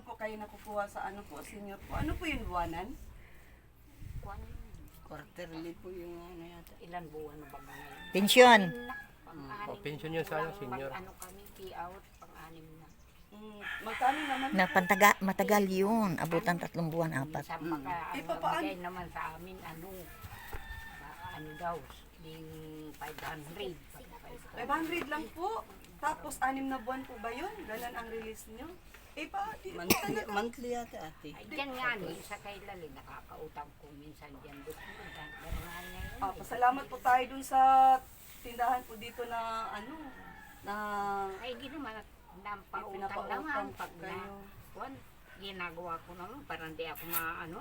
po kayo nakukuha sa ano po, senior po? Ano po yung buwanan? Kuan, Quarterly po yung ano yata. ilan buwan na ba ngayon? Pensyon. Pang-anim. Pension yun sa senior. Ano kami, payout, pang-anim na. Magkano naman Na po? matagal yun. Abutan 3 buwan, 4. Minsan baka, Papaano? bigay naman sa amin, ano daw, yung 500. 500 lang po. Tapos 6 na buwan po ba yun? Ganun ang release nyo? Eh pa, di po Monthly, talaga. monthly yata ate. Ay, dyan nga ni, sa kay Lali, nakakautang ko minsan dyan. Ganahan niya yun. Pasalamat po tayo dun sa tindahan po dito na ano, na Ay, di naman, nampautang pinapautang naman. Pag na, kayo. kuwan, ginagawa ko naman, parang di ako ano,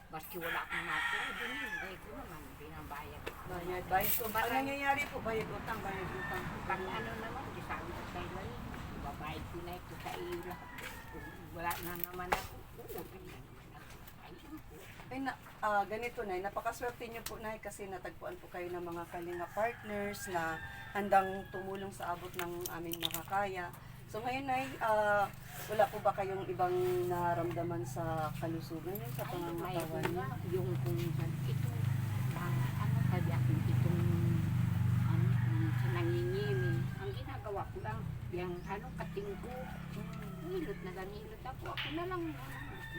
baski wala akong natira, din hindi ko naman, binabayad. bayad. Bayad. So, ang nangyayari po, bayad utang, bayad utang. Pag ano naman, di sabi ko kay Lali, babayad ko na ito sa iyo lahat. Kung wala na naman ako, uutang na naman ako. Ayun po. Ay, ganito na, napakaswerte nyo po na kasi natagpuan po kayo ng mga kalinga partners na handang tumulong sa abot ng aming makakaya. So ngayon ay wala po ba kayong ibang naramdaman sa kalusugan yun, sa Ay, pangangatawan mayroon niyo? na, yung kung ito, ano sabi ako, itong, nangingimi. Ang ginagawa ko lang, yung kating ko, hilot na ganilot ako. Ako na lang,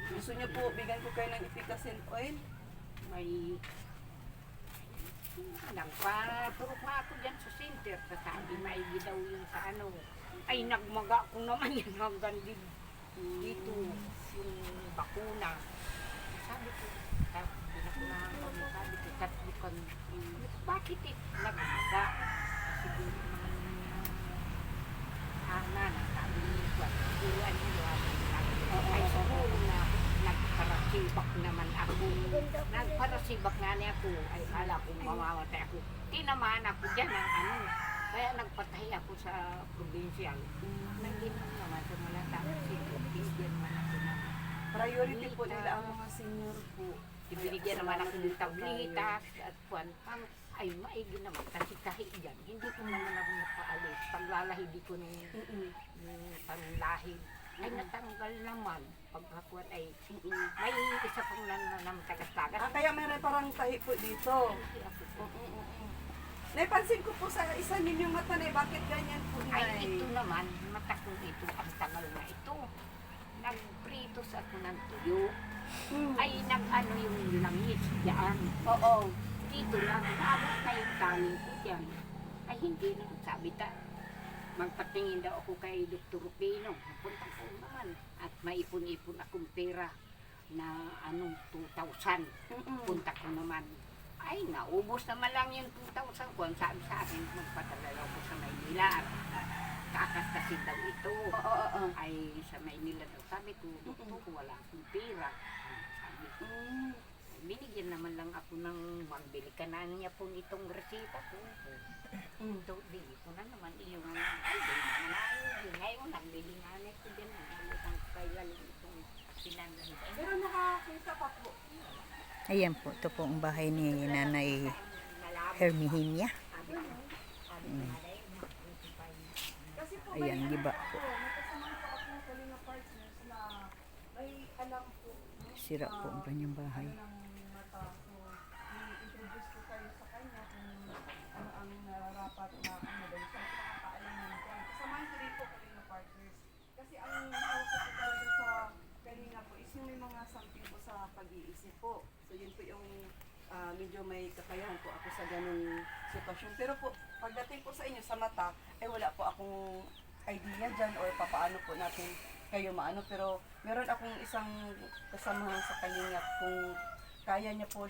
Gusto nyo po, bigyan ko kayo ng efficacent oil? may, nagpaturok na ako dyan sa center. Sasabi, maigi daw yung sa ano. Ay, nagmaga ko naman yung hanggang dito, yung bakuna. Sabi ko, binakunahan ko, sabi ko, tatbukan, bakit nagmaga? Siguro naman sabi niya, siguro ano yun, ay siguro na nagparasibak naman ako. Nagparasibak nga niya ako, ay kala ko mamamatay ako. Tinamaan ako dyan ng ano, kaya nagpatay ako sa provincial. Nag-inom naman sa malatang siguro, binigyan naman ako na. Priority po nila ang mga senior po. Ibinigyan naman ako ng tablitas at kwan. Ay, maigi naman kasi kahit dyan, hindi ko naman ako nakaalis. Paglalahid ko ng panglahid, ay natanggal naman. Pagkakuan ay may isa pang nanamtagas-tagas. Kaya meron parang tahi po dito. Naipansin ko po sa isa ninyong mata na bakit ganyan po na Ay, ito naman, mata ko ito, ang tangal na ito. Nagpritos ako ng tuyo. Ay, nag-ano yung langis dyan. Oo. Dito lang, naabot na yung kanin ko dyan. Ay, hindi na. Sabi ta, magpatingin daw ako kay Dr. Rupino. Napunta ko naman. At maipon-ipon akong pera na 2,000. Punta ko naman. Ay, naubos naman lang yung 2,000 ko. Ang sabi sa akin, magpadala ako sa Maynila. Kakastasin daw ito. Ay, sa Maynila daw. Sabi ko, Doktor, wala akong pera. Sabi ko, binigyan naman lang ako ng magbili ka na niya po itong resita ko. So, bili ko na naman yung ay, di naman ayun. Ngayon, nagbili nga na ito din. Nagalitan ko kay Lalo itong sinandan. Pero nakakita pa po. Ayan po, ito po ang bahay ni Nanay Hermihimia. Kasi po Ayan, giba po. may kasama po ako ng kalinga partners na may alam po Sira po ang kanyang bahay. ng mata. So, i-introduce ko kayo sa kanya kung ano ang nararapat na ano dahil siya nakakaalam ng dyan. Kasamahan ko rin po kalinga partners. Kasi ang hawak ko po talaga sa kalinga po is yung may mga something po sa pag-iisip po. So, yun po yung medyo may kakayahan po ako sa ganung sitwasyon. Pero po, pagdating po sa inyo sa mata, ay wala po akong idea dyan or papaano po natin kayo maano. Pero meron akong isang kasamahan sa kanya kung kaya niya po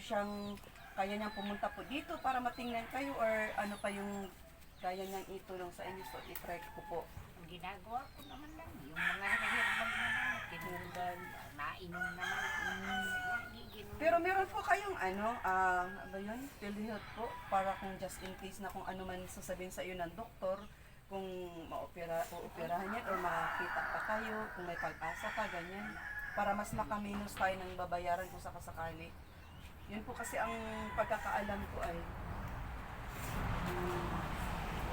kaya niyang pumunta po dito para matingnan kayo or ano pa yung kaya niyang itulong sa inyo. So, i-try ko po. Ang ginagawa ko naman lang, yung mga herbal naman, tinungan, nainom naman. Pero meron po kayong ba yun? PhilHealth po para kung just in case na kung ano man sasabihin sa iyo ng doktor, kung maoperahan yan or makakita pa kayo, kung may pag-asa pa, ganyan. Para mas makaminus tayo ng babayaran kung sakasakali. Yun po kasi ang pagkakaalam ko ay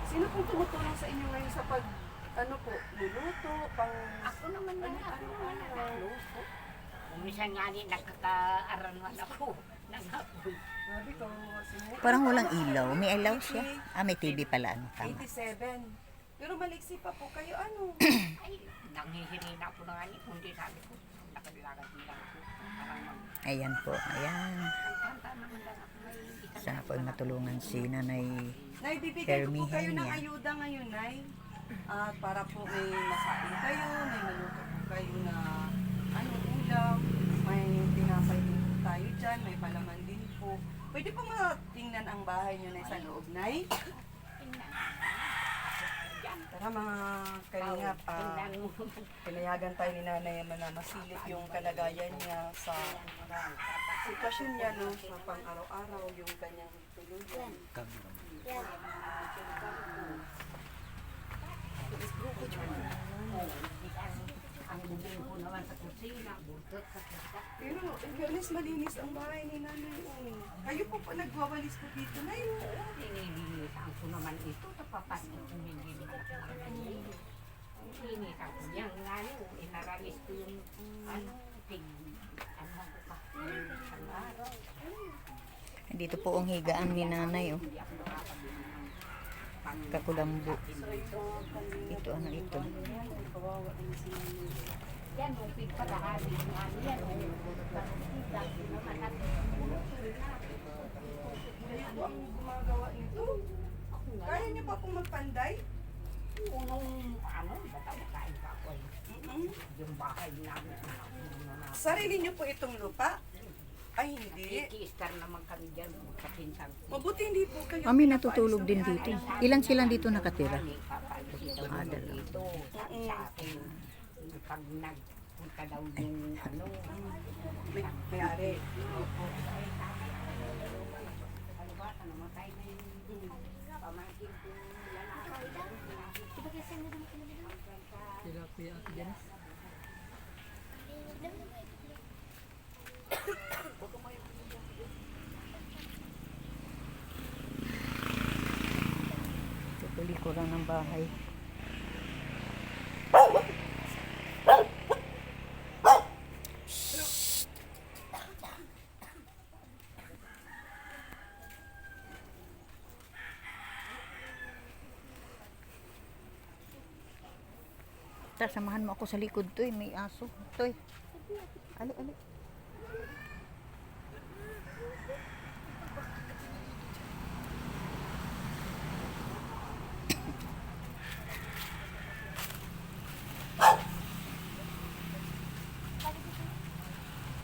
sino pong tumutulong sa inyo ngayon sa ano po, luluto, pang... Ako naman na, Ano, luto. Umisan nga ni nakaka-aranwan ako ng hapon. Sabi ko, sinunod. Parang walang ilaw. May ilaw siya. Ah, may TV pala. Ano, tama. 87. Pero maliksi pa po kayo, ano? Ay, nanghihiri na ako na nga ni, kundi sabi ko, nakadilagat nila ako. Parang mag... Ayan po. Ayan. Ang tanda naman lang ako may hindi ka Sana po ay matulungan si Nanay. Nay, bibigyan ko po kayo ng Hermihenia. ayuda ngayon, Nay. At para po may masain kayo, may maluto po kayo na ano, ulam, may tinapay din po tayo dyan, may palaman din po. Pwede po matingnan ang bahay nyo na sa loob, Nay. tingnan. Tara mga kalingap, Tingnan mo. pinayagan tayo ni Nanay na masilip yung kalagayan niya sa sitwasyon niya, no, sa pang-araw-araw, yung kanyang tuluyan. Ang bubing ko naman sa kusina, burtot sa kasa. Pero, in fairness, malinis ang bahay ni Nanay. Kayo po nagwawalis po dito, Nay. Nililisan ko naman ito, tapapat ko kung hindi naman ako nakalinis. Linisan ko yan nga yun, inaralis ko yung ano, ano ko pa, isang araw. Dito po ang higaan ni Nanay. Oh. Hindi ako nakakabili ng pang... Kakulambo. Ito ano ito. Kawawa ang si Nanay. Yan, kung pagpalahali ng ano yan, dati naman natin. Kayo po ang gumagawa nito. Kaya niyo pa pong magpanday? Unong ano, bata-batain pa ako eh. Mm-mm. Yung bahay namin, Sarili niyo po itong lupa? Ay, hindi. Iki-star naman kami dyan sa pinsan ko. Mabuti hindi po kayo. Kami natutulog din dito. Ilan silang dito nakatira? Ah, dito. Sabi sa akin, pag nagpunta daw yung ano, May-ari. ano ba, namatay na yung pamangkin ko Ito po likuran ng bahay. Tara, samahan mo ako sa likod to eh. May aso. To eh. Ali, ali.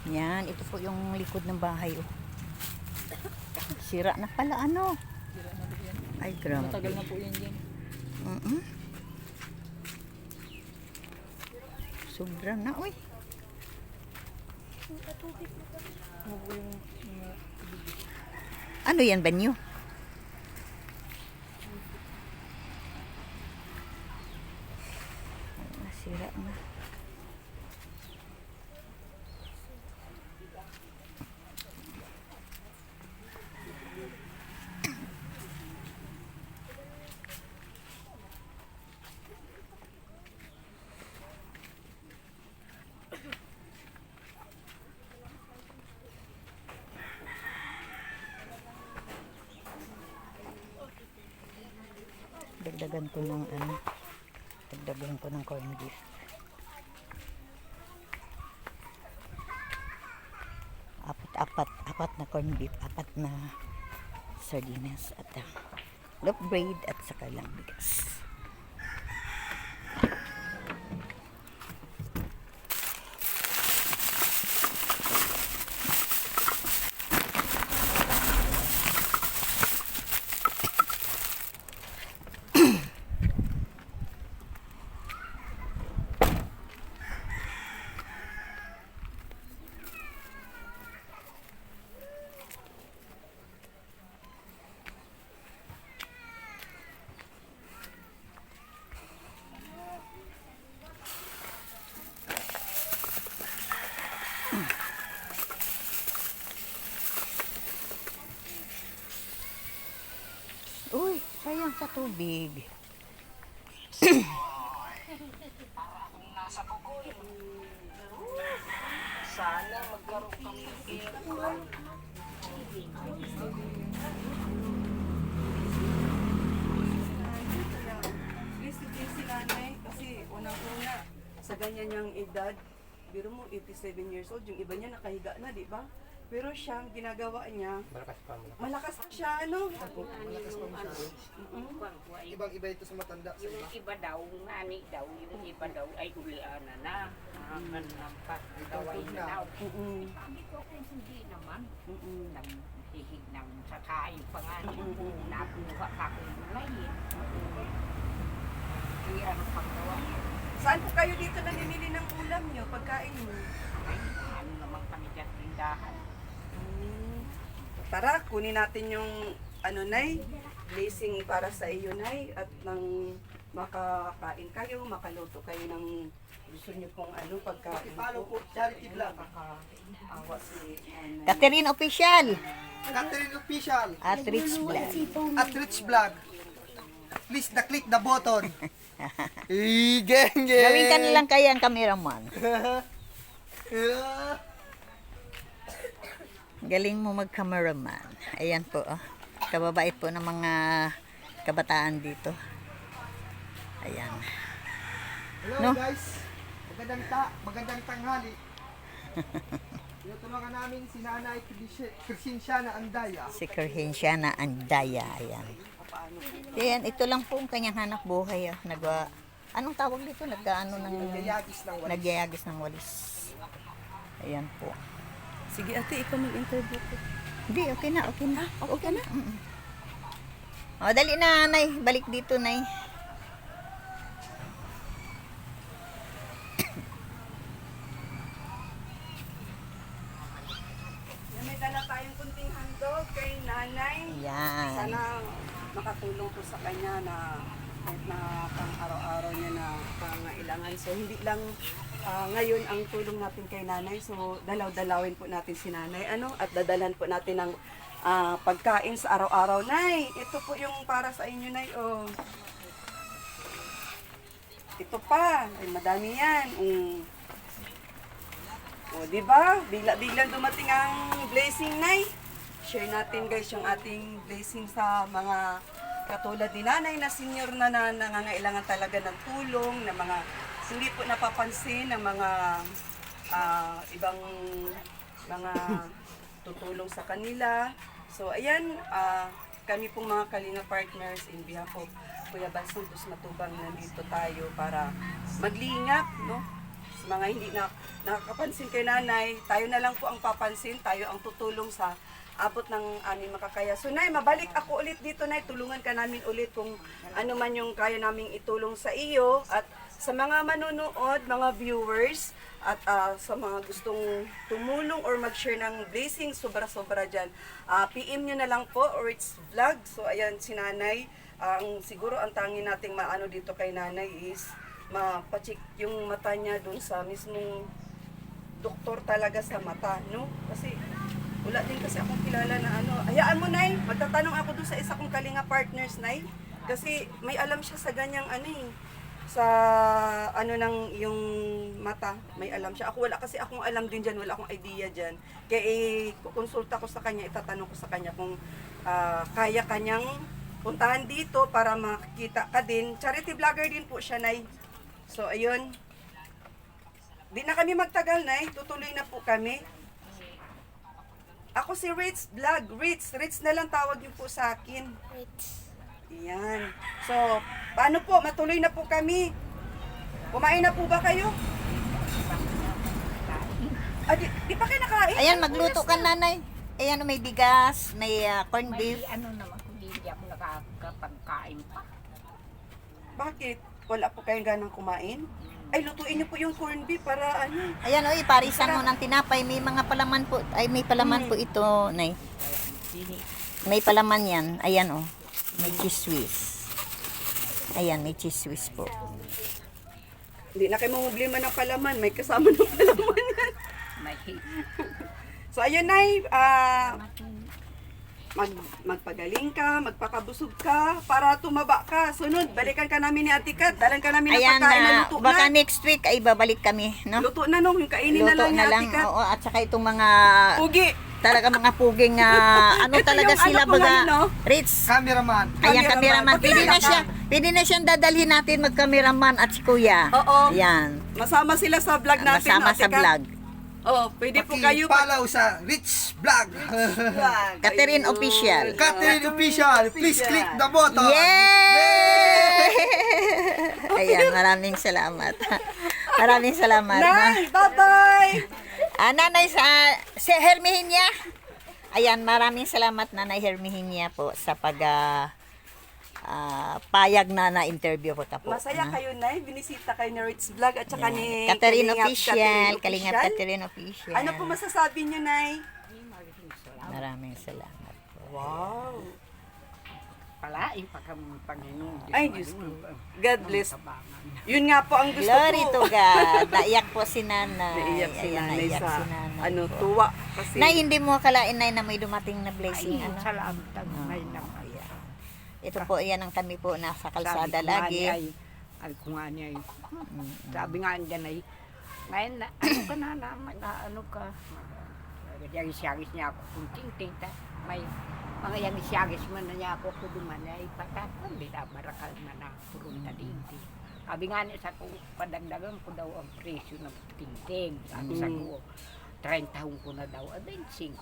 Yan, ito po yung likod ng bahay. Oh. Sira na pala ano. Ay, grabe. Matagal na po yan dyan. Mm-mm. Sobra na, uy. Ano po yung... Ano yan, banyo? Sira na. Dagdagan ko ng ano, dagdagan ko ng corned beef. Apat na corned beef, apat na sardinas at loaf bread at saka lang bigas. Uy, sayang sa tubig. Sana magkaroon kami ng aircon. Please to please si nanay kasi unang-una sa ganyan niyang edad, biro mo 87 years old, yung iba niya nakahiga na, di ba? Pero siya, ang ginagawa niya, malakas pa siya, ano? Malakas pa masyado. Ibang-iba ito sa matanda. Sa Yung iba. iba daw, ngani daw, yung iba daw ay uliana na. Gaway na daw. Sabi ko kung hindi naman, naghihig ng sa kain pa nga. Nakuha ka kung gulayin. Kaya ano pang gawa? Saan po kayo dito namimili ng ulam niyo, pagkain niyo? Ay, ano naman kami dyan tindahan. Tara, kunin natin yung ano nay, blessing para sa iyo nay at nang makakain kayo, makaluto kayo ng gusto niyo pong ano pagkain. Follow po, Charity Vlog. Nakakaawa si nanay. Catherine Official Catherine Official. at Rich Vlog. At Rich Vlog. Please click the button. Geng. Gawin ka nilang kaya ang cameraman. Galing mo mag-cameraman. Ayan po, oh. Kababait po ng mga kabataan dito. Ayan. Hello No? guys. Magandang tanghali. Tinutulungan namin si Nanay Crescenciana Andaya. Si Crescenciana Andaya. Ayan. Ayan, ito lang po ang kanyang hanap buhay. Oh. Anong tawag dito? Nagyayagis ng walis. Nagyayagis ng walis. Ayan po. Sige ate, ikaw mag-interview ko. Hindi, okay na. Okay na. O, dali na, Nay. Balik dito, Nay. May dala tayong kunting handog kay nanay. Yan. Sana makatulong po sa kanya na kahit na pang araw-araw niya na pangailangan. So hindi lang ngayon ang tulong natin kay nanay. So dalaw-dalawin po natin si nanay at dadalan po natin ng pagkain sa araw-araw. Nay, ito po yung para sa inyo nay. Oh. Ito pa, ay madami yan. O, di ba? Bigla-biglang dumating ang blessing, Nay. Share natin, guys, yung ating blessing sa mga katulad ni Nanay na senior na nangangailangan talaga ng tulong, na mga hindi po napapansin ng mga ibang mga tutulong sa kanila. So, ayan, kami pong mga Kalinga partners in behalf of Kuya Bal Santos Matubang, nandito tayo para maglingap, no? Mga hindi na nakakapansin kay nanay, tayo na lang po ang papansin, tayo ang tutulong sa abot ng aming makakaya. So nay, mabalik ako ulit dito nay, tulungan ka namin ulit kung ano man yung kaya naming itulong sa iyo at sa mga manonood, mga viewers at sa mga gustong tumulong or mag-share ng blessing, sobra-sobra dyan. PM nyo na lang po or it's vlog. So ayan si nanay, siguro ang tangi nating maano dito kay nanay is mapacheck yung mata niya dun sa mismong doktor talaga sa mata, no? Kasi wala din kasi akong kilala na ano. Hayaan mo, Nay, magtatanong ako dun sa isa kong Kalinga partners, Nay. Kasi may alam siya sa ganyang ano eh. Sa ano ng yung mata, may alam siya. Ako wala kasi akong alam din dyan, wala akong idea dyan. Kaya kukonsulta ko sa kanya, itatanong ko sa kanya kung kaya kanyang puntahan dito para makikita ka din. Charity vlogger din po siya, Nay. So, ayun. Di na kami magtagal, Nay. Tutuloy na po kami. Ako si Ritz Vlog. Ritz na lang tawag niyo po sa akin. Ayan. So, paano po? Matuloy na po kami. Kumain na po ba kayo? Di pa kayo nakain? Ayan, magluto ka, Nanay. Ayan, may bigas, may corned May beef. ano naman, kung hindi ako nakakapagkain pa. Bakit? Wala po kayong ganang kumain? Ay, lutuin niyo po yung corned beef para ano. Ayan, oy, parisan mo ng tinapay. May mga palaman po. Ay, may palaman po ito, Nay. May palaman yan. Ayan, oh. May cheese whiz. Ayan, may cheese whiz po. Hindi na kayo mamumblema ng palaman. May kasama ng palaman yan. May So, ayun, Nay. magpagaling ka, magpakabusog ka, para tumaba ka. Sunod, balikan ka namin ni Ate Kat, dalan ka namin ng Ayan pagkain na na, luto baka na. next week ay babalik kami, no? Luto na nung, yung kainin na Luto lang ni na Ate lang, Kat. oo, at saka itong mga, Ugi. talaga mga puging, ano Ito talaga yung sila, ano po baga, ngayon, no? Rich. Cameraman. Ayan, Cameraman. cameraman. Pakilala ka. Pwede na siyang dadalhin natin mag-cameraman at si Kuya. Oo. Ayan. Masama sila sa vlog natin, Masama no, Ate sa Kat? vlog. Oh, pwede po kayo. Follow sa Rich Vlog. Catherine Official. Catherine Official. Please click the button. Yay! Ayan, maraming salamat. Maraming salamat. Nay, bye-bye! Nanay si Hermihinia. Ayan, maraming salamat Nanay Hermihinia po sa payag na interview ko ta po. Masaya kayo, Nay. Binisita kayo ni Rich Vlog at saka ni Catherine Kalingap Official, Catherine Kalingap Official. Catherine Official. Ano po masasabi niyo, Nay? Maraming salamat po. Wow. Palain pa kami Panginoon. Ay, Diyos ko. God bless. Yun nga po ang gusto Glory ko. to God. Naiyak po si Nanay. Naiyak si Ayan, Nanay naiyak sa, si Nanay ano, po. tuwa. Kasi, Nay, hindi mo akalain Nay na may dumating na blessing. Ay, Ano? salamat ang may naman. Ito po, yan ang kami po nasa kalsada Sabi ko nga lagi. niya ay kung nga niya ay, sabi nga niya ay, ngayon na, ano ka na ano ka, yung siyagis niya ako, kung ting-ting, may mga yung siyagis man na niya ako, kuduman ay patatan, binabarakal na purunta dinti. Sabi nga niya sa kung padagdagan ko daw ang presyo ng ting-ting, sabi sa ko, 30 taon ko na daw, 25.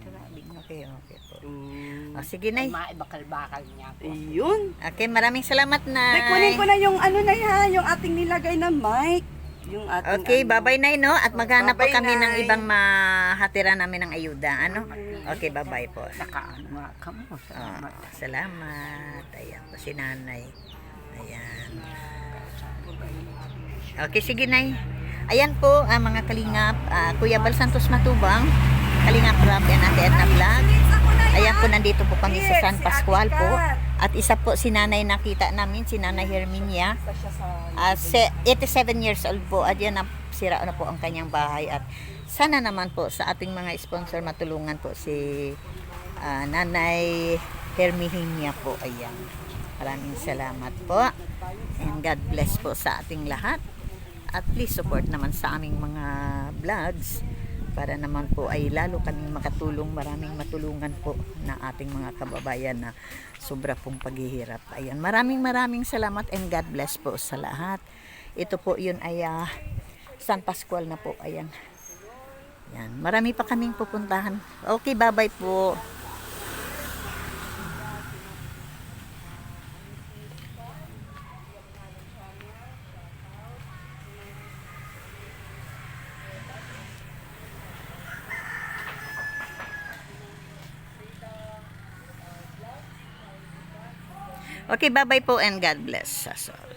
Sabi ko, Okay po. Mm. O, sige Nay. maibakal-bakal niya ako. Ayun. Okay, maraming salamat Nay. Kunin ko na yung ano na ha, yung ating nilagay na mic. Yung ating Okay, ano. bye-bye Nay, no? At maghanap po Bye-bye, kami ng Nay. ibang mahatiran namin ng ayuda. Ano? Okay, bye-bye po. Nakaano nga ka mo, salamat. Salamat. Ayan po si Nanay. Ayan. Okay, sige Nay. Ayan po, mga kalingap. Kuya Bal Santos Matubang. Kalingap Rap and Ate Edna Vlog. Ayan po, nandito po kami sa San Pascual po. At isa po si Nanay nakita namin, si Nanay Herminia. 87 years old po. At yan, sira na po ang kanyang bahay. At sana naman po sa ating mga sponsor matulungan po si Nanay Herminia po. Ayan. Maraming salamat po. And God bless po sa ating lahat. At please support naman sa aming mga vlogs para naman po ay lalo kaming makatulong, maraming matulungan po na ating mga kababayan na sobra pong paghihirap. Ayan, maraming salamat and God bless po sa lahat. Ito po yun ay San Pascual na po. Ayan. Ayan, marami pa kaming pupuntahan. Okay, bye-bye po. Okay, bye-bye po and God bless us all.